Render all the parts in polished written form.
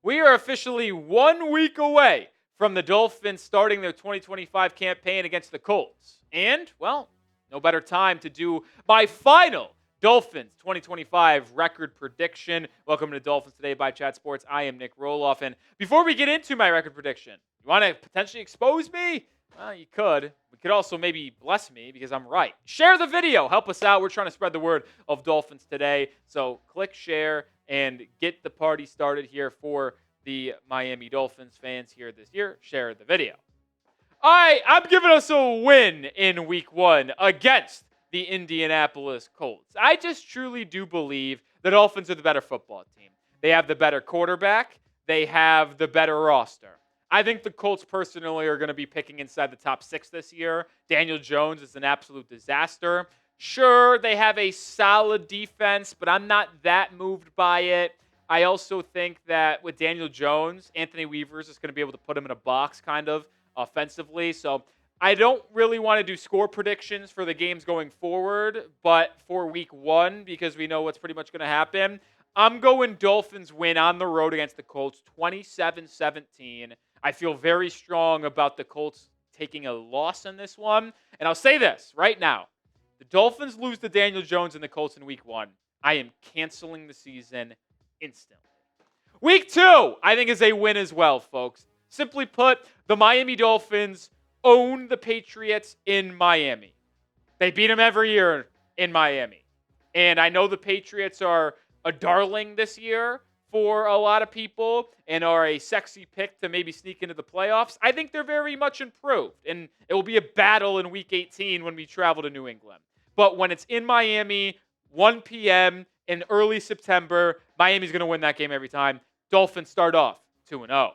We are officially 1 week away from the Dolphins starting their 2025 campaign against the Colts. And, well, no better time to do my final Dolphins 2025 record prediction. Welcome to Dolphins Today by Chat Sports. I am Nic Rohloff. And before we get into my record prediction, you want to potentially expose me? Well, you could. We could also maybe bless me because I'm right. Share the video. Help us out. We're trying to spread the word of Dolphins Today. So click share and get the party started here for the Miami Dolphins fans here this year. Share the video. All right, I'm giving us a win in week 1 against the Indianapolis Colts. I just truly do believe the Dolphins are the better football team. They have the better quarterback. They have the better roster. I think the Colts personally are going to be picking inside the top 6 this year. Daniel Jones is an absolute disaster. Sure, they have a solid defense, but I'm not that moved by it. I also think that with Daniel Jones, Anthony Weaver is just going to be able to put him in a box kind of offensively. So I don't really want to do score predictions for the games going forward, but for week 1, because we know what's pretty much going to happen, I'm going Dolphins win on the road against the Colts 27-17. I feel very strong about the Colts taking a loss in this one. And I'll say this right now. The Dolphins lose to Daniel Jones and the Colts in week 1. I am canceling the season instantly. Week 2, I think, is a win as well, folks. Simply put, the Miami Dolphins own the Patriots in Miami. They beat them every year in Miami. And I know the Patriots are a darling this year for a lot of people and are a sexy pick to maybe sneak into the playoffs. I think they're very much improved. And it will be a battle in week 18 when we travel to New England. But when it's in Miami, 1 p.m. in early September, Miami's going to win that game every time. Dolphins start off 2-0.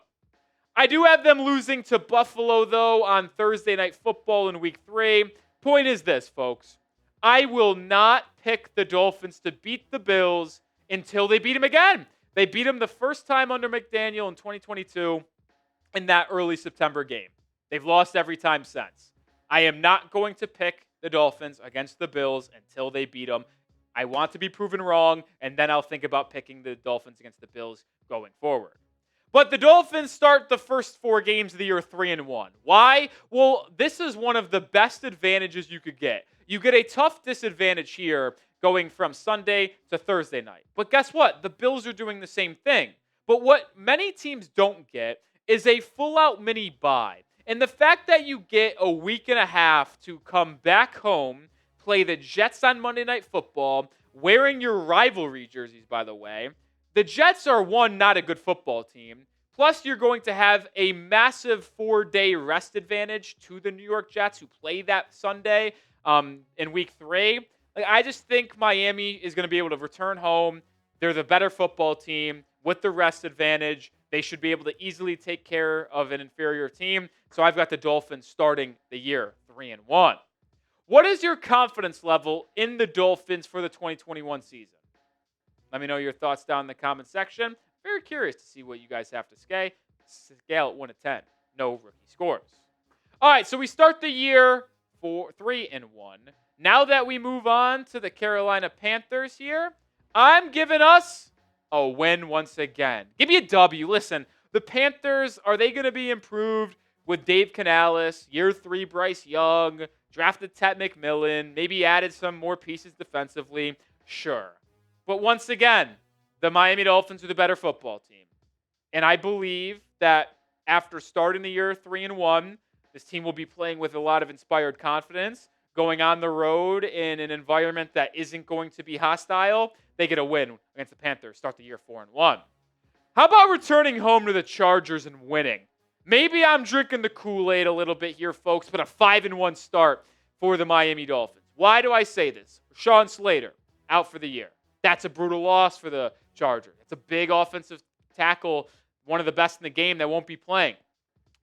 I do have them losing to Buffalo, though, on Thursday Night Football in week 3. Point is this, folks. I will not pick the Dolphins to beat the Bills until they beat them again. They beat them the first time under McDaniel in 2022 in that early September game. They've lost every time since. I am not going to pick the Dolphins against the Bills until they beat them. I want to be proven wrong, and then I'll think about picking the Dolphins against the Bills going forward. But the Dolphins start the first 4 games of the year 3-1. Why? Well, this is one of the best advantages you could get. You get a tough disadvantage here going from Sunday to Thursday night. But guess what? The Bills are doing the same thing. But what many teams don't get is a full-out mini bye. And the fact that you get a week and a half to come back home, play the Jets on Monday Night Football, wearing your rivalry jerseys, by the way. The Jets are, one, not a good football team. Plus, you're going to have a massive 4-day rest advantage to the New York Jets who play that Sunday in week 3. I just think Miami is going to be able to return home. They're the better football team with the rest advantage. They should be able to easily take care of an inferior team. So I've got the Dolphins starting the year 3-1. What is your confidence level in the Dolphins for the 2021 season? Let me know your thoughts down in the comment section. Very curious to see what you guys have to say. Scale at 1 to 10. No rookie scores. All right, so we start the year 3-1. Now that we move on to the Carolina Panthers here, I'm giving us a win once again. Give me a W. Listen, the Panthers, are they going to be improved with Dave Canales, year 3 Bryce Young, drafted Ted McMillan, maybe added some more pieces defensively? Sure. But once again, the Miami Dolphins are the better football team. And I believe that after starting the year 3-1, this team will be playing with a lot of inspired confidence. Going on the road in an environment that isn't going to be hostile, they get a win against the Panthers, start the year 4-1. How about returning home to the Chargers and winning? Maybe I'm drinking the Kool-Aid a little bit here, folks, but a 5-1 start for the Miami Dolphins. Why do I say this? Sean Slater, out for the year. That's a brutal loss for the Chargers. It's a big offensive tackle, one of the best in the game that won't be playing.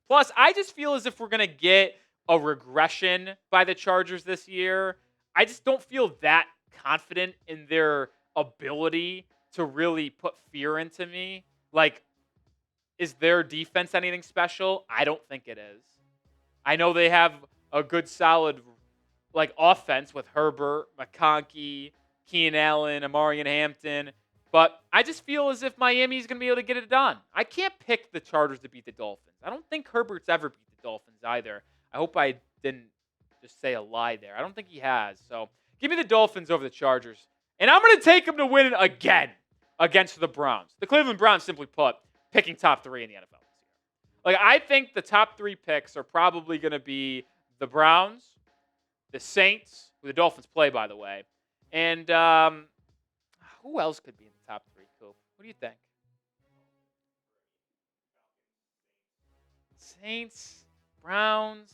Plus, I just feel as if we're going to get a regression by the Chargers this year. I just don't feel that confident in their ability to really put fear into me. Like, is their defense anything special? I don't think it is. I know they have a good, solid, offense with Herbert, McConkey, Keenan Allen, Amarian Hampton. But I just feel as if Miami's going to be able to get it done. I can't pick the Chargers to beat the Dolphins. I don't think Herbert's ever beat the Dolphins either. I hope I didn't just say a lie there. I don't think he has. So give me the Dolphins over the Chargers. And I'm going to take them to win again against the Browns. The Cleveland Browns, simply put, picking top 3 in the NFL this year. Like, I think the top 3 picks are probably going to be the Browns, the Saints, who the Dolphins play, by the way, and who else could be in the top 3, Coop? What do you think? Saints, Browns.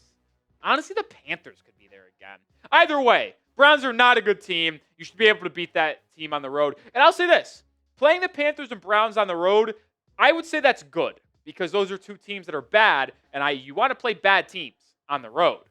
Honestly, the Panthers could be there again. Either way, Browns are not a good team. You should be able to beat that team on the road. And I'll say this. Playing the Panthers and Browns on the road, I would say that's good because those are 2 teams that are bad, and you want to play bad teams on the road.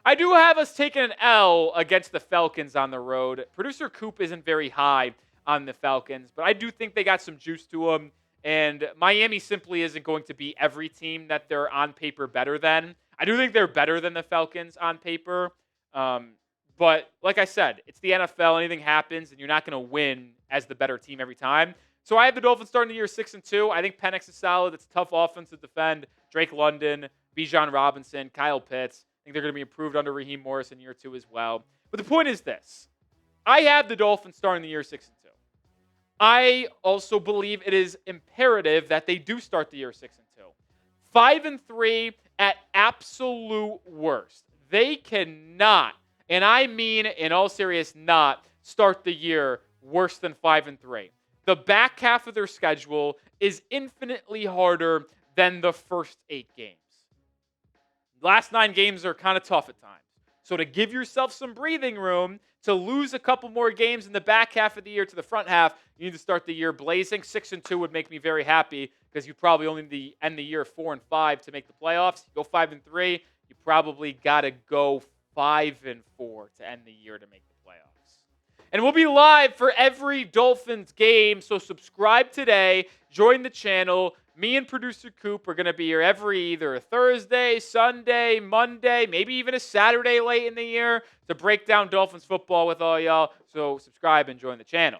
I do have us taking an L against the Falcons on the road. Producer Coop isn't very high on the Falcons, but I do think they got some juice to them, and Miami simply isn't going to be every team that they're on paper better than. I do think they're better than the Falcons on paper, but like I said, it's the NFL. Anything happens, and you're not going to win as the better team every time. So I have the Dolphins starting the year 6-2. I think Penix is solid. It's a tough offense to defend. Drake London, Bijan Robinson, Kyle Pitts. I think they're going to be improved under Raheem Morris in year 2 as well. But the point is this. I have the Dolphins starting the year 6-2. I also believe it is imperative that they do start the year 6-2. 5-3 at absolute worst. They cannot, and I mean in all seriousness, not start the year worse than 5-3. The back half of their schedule is infinitely harder than the first 8 games. Last 9 games are kind of tough at times. So to give yourself some breathing room, to lose a couple more games in the back half of the year to the front half, you need to start the year blazing. 6-2 would make me very happy because you probably only need to end the year 4-5 to make the playoffs. You go 5-3, you probably got to go 5-4 to end the year to make the playoffs. And we'll be live for every Dolphins game, so subscribe today, join the channel. Me and producer Coop are going to be here every either Thursday, Sunday, Monday, maybe even a Saturday late in the year to break down Dolphins football with all y'all. So subscribe and join the channel.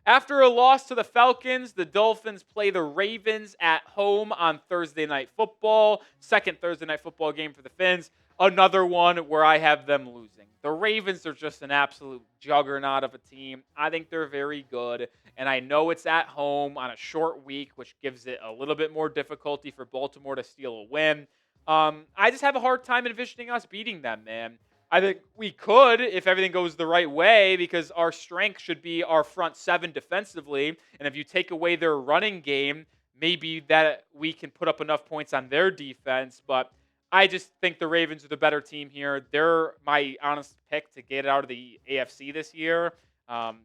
After a loss to the Falcons, the Dolphins play the Ravens at home on Thursday Night Football. Second Thursday Night Football game for the Fins. Another one where I have them losing. The Ravens are just an absolute juggernaut of a team. I think they're very good, and I know it's at home on a short week, which gives it a little bit more difficulty for Baltimore to steal a win. I just have a hard time envisioning us beating them, man. I think we could if everything goes the right way because our strength should be our front 7 defensively, and if you take away their running game, maybe that we can put up enough points on their defense, but I just think the Ravens are the better team here. They're my honest pick to get out of the AFC this year.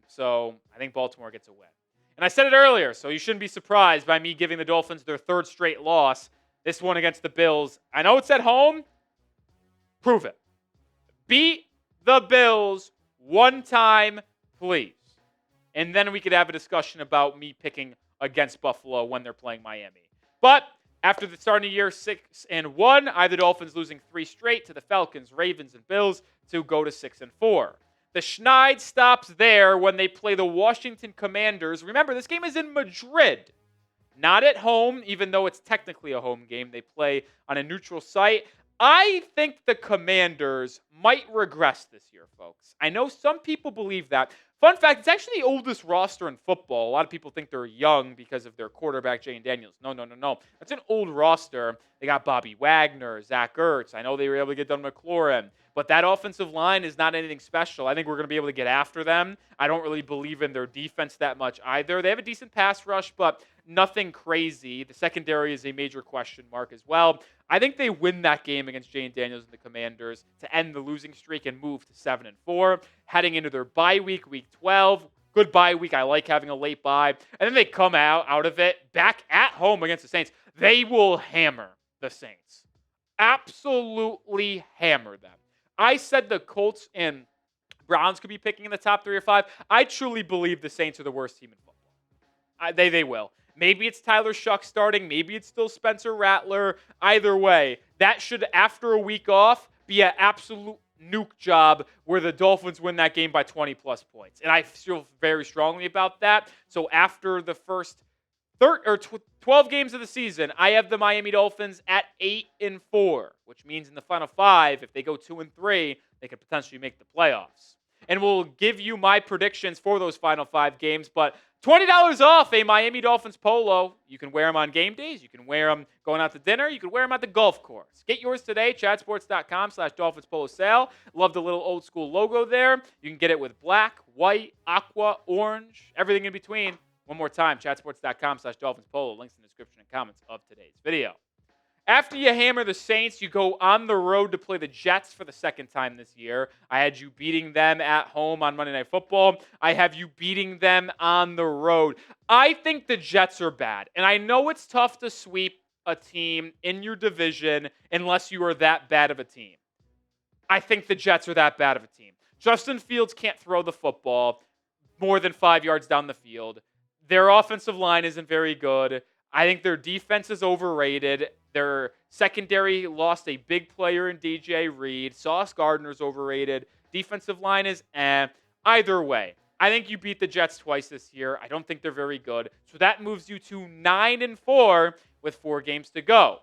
So I think Baltimore gets a win. And I said it earlier, so you shouldn't be surprised by me giving the Dolphins their 3rd straight loss. This one against the Bills. I know it's at home. Prove it. Beat the Bills one time, please. And then we could have a discussion about me picking against Buffalo when they're playing Miami. But after the start of the year 6-1, I have the Dolphins losing 3 straight to the Falcons, Ravens, and Bills to go to 6-4. The Schneid stops there when they play the Washington Commanders. Remember, this game is in Madrid, not at home, even though it's technically a home game. They play on a neutral site. I think the Commanders might regress this year, folks. I know some people believe that. Fun fact, it's actually the oldest roster in football. A lot of people think they're young because of their quarterback, Jaylen Daniels. No. That's an old roster. They got Bobby Wagner, Zach Ertz. I know they were able to get Don McLaurin. But that offensive line is not anything special. I think we're going to be able to get after them. I don't really believe in their defense that much either. They have a decent pass rush, but nothing crazy. The secondary is a major question mark as well. I think they win that game against Jaylen Daniels and the Commanders to end the losing streak and move to 7-4. Heading into their bye week, week 12. Good bye week. I like having a late bye. And then they come out of it back at home against the Saints. They will hammer the Saints. Absolutely hammer them. I said the Colts and Browns could be picking in the top 3 or 5. I truly believe the Saints are the worst team in football. They will. Maybe it's Tyler Shuck starting. Maybe it's still Spencer Rattler. Either way, that should, after a week off, be an absolute nuke job where the Dolphins win that game by 20-plus points. And I feel very strongly about that. So after the first 12 games of the season, I have the Miami Dolphins at 8-4, which means in the final 5, if they go 2-3, they could potentially make the playoffs. And we'll give you my predictions for those final 5 games, but $20 off a Miami Dolphins polo. You can wear them on game days. You can wear them going out to dinner. You can wear them at the golf course. Get yours today, chatsports.com/Dolphins polo sale. Love the little old school logo there. You can get it with black, white, aqua, orange, everything in between. One more time, chatsports.com/Dolphins polo. Links in the description and comments of today's video. After you hammer the Saints, you go on the road to play the Jets for the second time this year. I had you beating them at home on Monday Night Football. I have you beating them on the road. I think the Jets are bad, and I know it's tough to sweep a team in your division unless you are that bad of a team. I think the Jets are that bad of a team. Justin Fields can't throw the football more than 5 yards down the field. Their offensive line isn't very good. I think their defense is overrated. Their secondary lost a big player in DJ Reed. Sauce Gardner's overrated. Defensive line is Either way, I think you beat the Jets twice this year. I don't think they're very good. So that moves you to 9-4 with 4 games to go.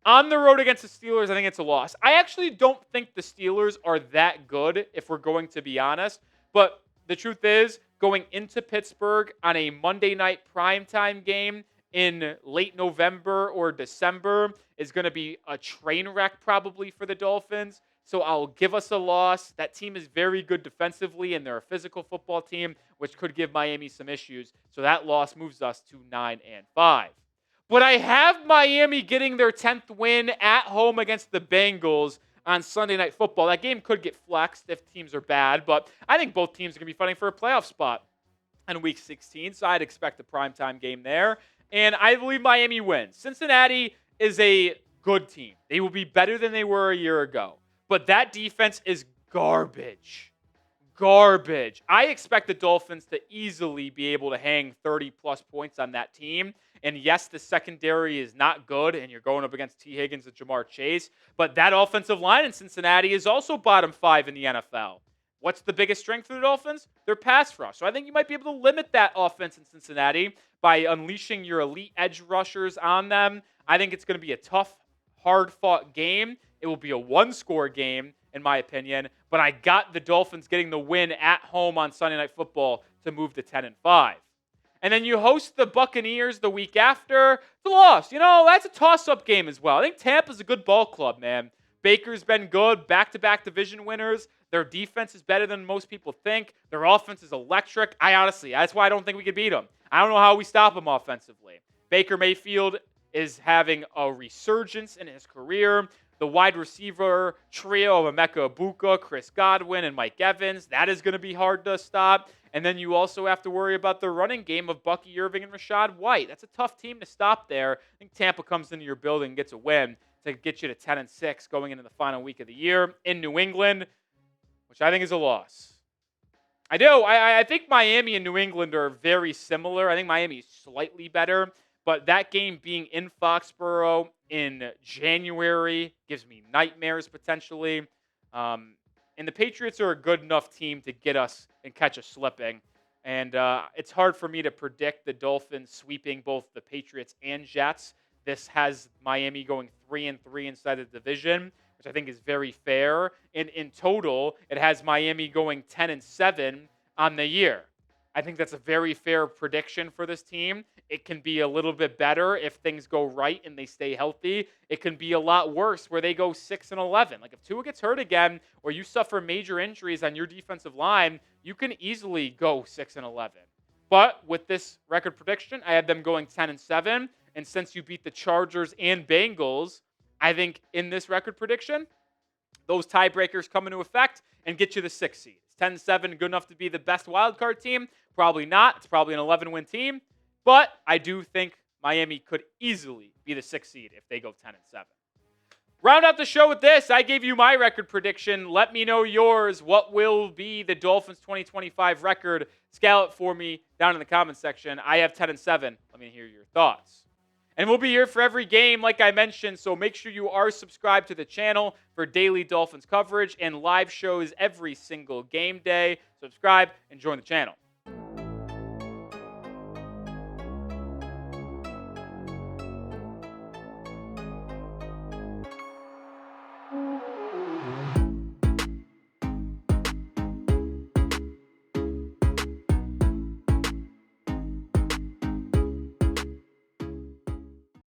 On the road against the Steelers, I think it's a loss. I actually don't think the Steelers are that good, if we're going to be honest. But the truth is, going into Pittsburgh on a Monday night primetime game in late November or December is going to be a train wreck probably for the Dolphins. So I'll give us a loss. That team is very good defensively, and they're a physical football team, which could give Miami some issues. So that loss moves us to 9-5. But I have Miami getting their 10th win at home against the Bengals on Sunday Night Football. That game could get flexed if teams are bad, but I think both teams are going to be fighting for a playoff spot in Week 16, so I'd expect a primetime game there. And I believe Miami wins. Cincinnati is a good team. They will be better than they were a year ago. But that defense is garbage. Garbage. I expect the Dolphins to easily be able to hang 30-plus points on that team. And yes, the secondary is not good, and you're going up against T. Higgins and Jamar Chase. But that offensive line in Cincinnati is also bottom 5 in the NFL. What's the biggest strength for the Dolphins? Their pass rush. So I think you might be able to limit that offense in Cincinnati by unleashing your elite edge rushers on them. I think it's going to be a tough, hard-fought game. It will be a one-score game, in my opinion. But I got the Dolphins getting the win at home on Sunday Night Football to move to 10-5. And then you host the Buccaneers the week after. It's a loss. That's a toss-up game as well. I think Tampa's a good ball club, man. Baker's been good, back-to-back division winners. Their defense is better than most people think. Their offense is electric. That's why I don't think we could beat them. I don't know how we stop them offensively. Baker Mayfield is having a resurgence in his career. The wide receiver trio of Emeka Egbuka, Chris Godwin, and Mike Evans, that is going to be hard to stop. And then you also have to worry about the running game of Bucky Irving and Rachaad White. That's a tough team to stop there. I think Tampa comes into your building and gets a win to get you to 10-6 going into the final week of the year in New England, which I think is a loss. I do. I think Miami and New England are very similar. I think Miami is slightly better, but that game being in Foxborough in January gives me nightmares potentially. And the Patriots are a good enough team to get us and catch us slipping. And it's hard for me to predict the Dolphins sweeping both the Patriots and Jets. This has Miami going 3-3 inside the division, which I think is very fair. And in total, it has Miami going 10-7 on the year. I think that's a very fair prediction for this team. It can be a little bit better if things go right and they stay healthy. It can be a lot worse where they go 6-11. Like if Tua gets hurt again or you suffer major injuries on your defensive line, you can easily go 6-11. But with this record prediction, I had them going 10-7. And since you beat the Chargers and Bengals, I think in this record prediction, those tiebreakers come into effect and get you the 6th seed. Is 10-7 good enough to be the best wildcard team? Probably not. It's probably an 11-win team. But I do think Miami could easily be the 6th seed if they go 10-7. Round out the show with this. I gave you my record prediction. Let me know yours. What will be the Dolphins 2025 record? Scale it for me down in the comments section. I have 10-7. Let me hear your thoughts. And we'll be here for every game, like I mentioned, so make sure you are subscribed to the channel for daily Dolphins coverage and live shows every single game day. Subscribe and join the channel.